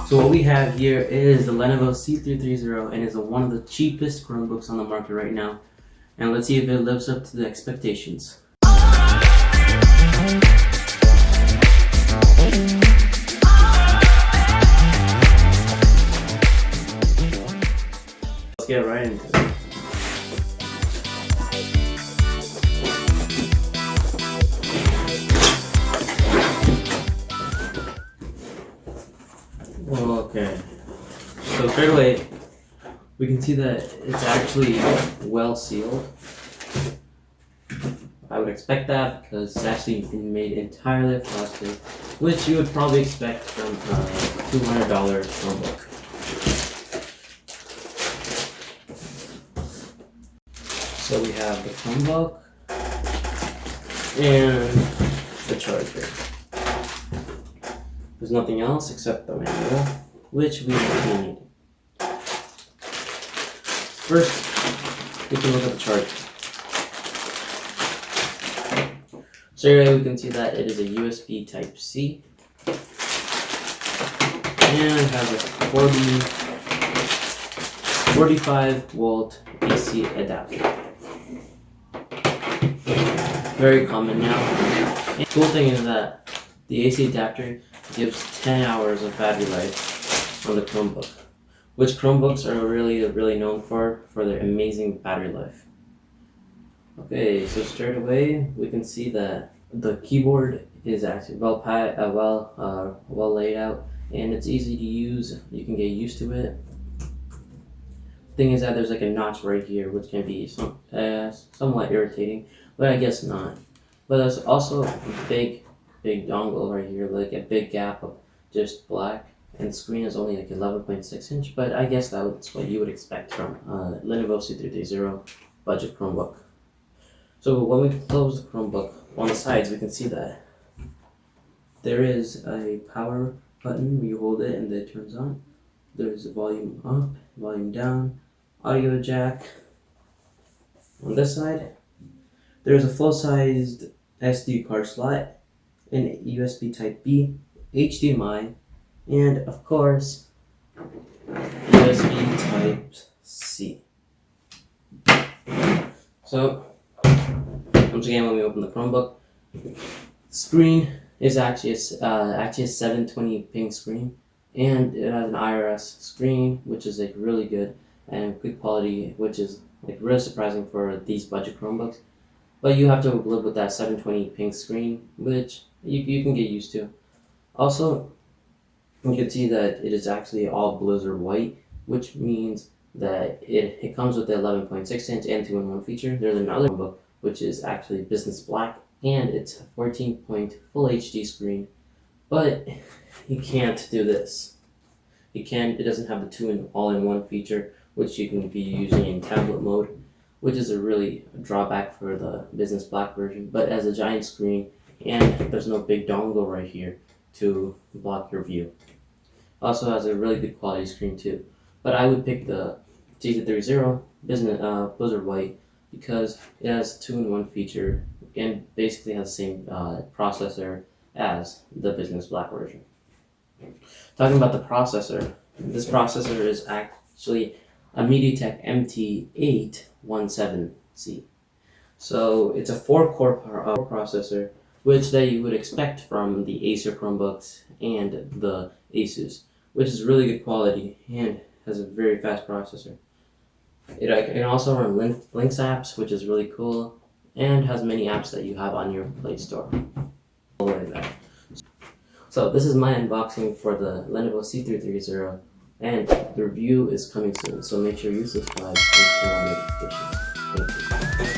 So what we have here is the Lenovo C330 and is one of the cheapest Chromebooks on the market right now. And let's see if it lives up to the expectations. Let's get right into it. Okay, so straight away we can see that it's actually well sealed. I would expect that because it's actually been made entirely of plastic, which you would probably expect from a $200 Chromebook. So we have the Chromebook and the charger. There's nothing else except the manual, which we need. First, we can look at the charger. So here we can see that it is a USB Type-C, and it has a 45 volt AC adapter. Very common now. And the cool thing is that the AC adapter gives 10 hours of battery life on the Chromebook, which Chromebooks are really known for their amazing battery life. Okay, so straight away we can see that the keyboard is actually well laid out, and it's easy to use. You can get used to it. Thing is that there's like a notch right here, which can be somewhat irritating, but I guess not. But there's also a big dongle right here, like a big gap of just black, and the screen is only like 11.6 inch, but I guess that's what you would expect from Lenovo C330 budget Chromebook. So when we close the Chromebook, on the sides we can see that there is a power button where you hold it and it turns on. There's a volume up, volume down, audio jack. On this side, there's a full-sized SD card slot, an USB Type-B, HDMI, and of course, USB Type-C. So, once again, when we open the Chromebook, the screen is actually a 720 ping screen, and it has an IRS screen, which is like really good and good quality, which is like really surprising for these budget Chromebooks. But you have to live with that 720 ping screen, which you can get used to. Also, you can see that it is actually all blizzard white, which means that it comes with the 11.6 inch and 2-in-1 feature. There's another book which is actually business black, and it's a 14-point full HD screen, but you can't do this. It doesn't have the all-in-one feature, which you can be using in tablet mode, which is a really drawback for the business black version. But as a giant screen, and there's no big dongle right here to block your view. Also has a really good quality screen too. But I would pick the C330 business blizzard white because it has 2-in-1 feature and basically has the same processor as the business black version. Talking about the processor, this processor is actually a MediaTek MT817C. So it's a 4-core processor, which that you would expect from the Acer Chromebooks and the Asus, which is really good quality and has a very fast processor. It can also run Links apps, which is really cool, and has many apps that you have on your Play Store. So this is my unboxing for the Lenovo C330, and the review is coming soon, so make sure you subscribe and turn on notifications. Thank you.